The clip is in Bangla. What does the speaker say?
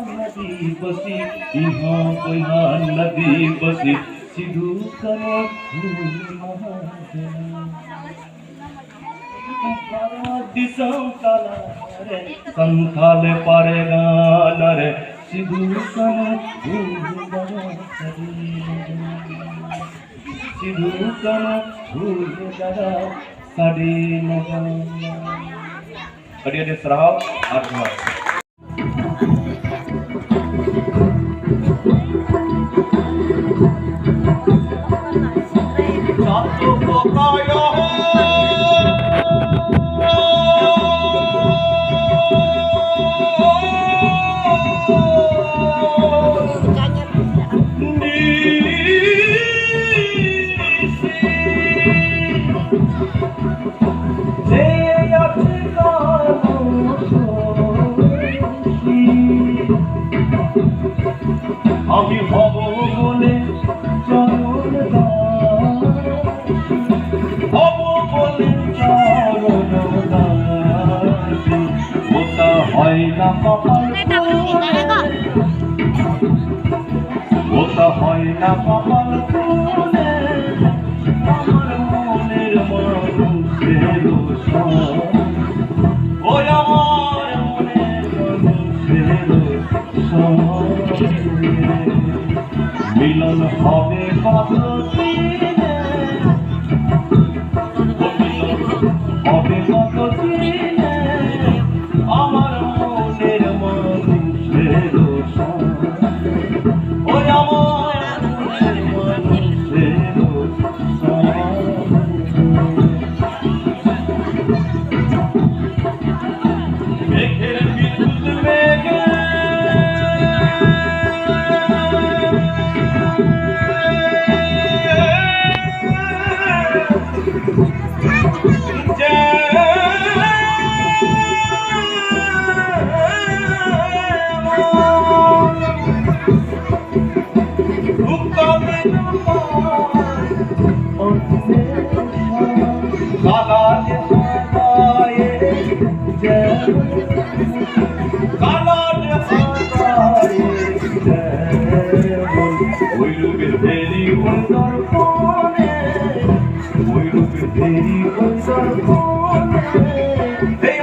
नदी बसी नदी बसी सिधू करो दिसम काला रे संथाले पारे गाना रे सिधू करो सिधू करो साड़ी बढ़िया सराव और আমি হব বলে চরণ হব বলে চরণ ওটা হয় না কপাল ওটা হয় না কপাল আমার মনের মানুষের ওই আমার মনের মানুষের মিলন হবে কতদিনে হবে কতদিনে আমার মনের মানুষের ওই আমার মনের মানুষের মেঘের বিদ্যুৎ মেঘে Hey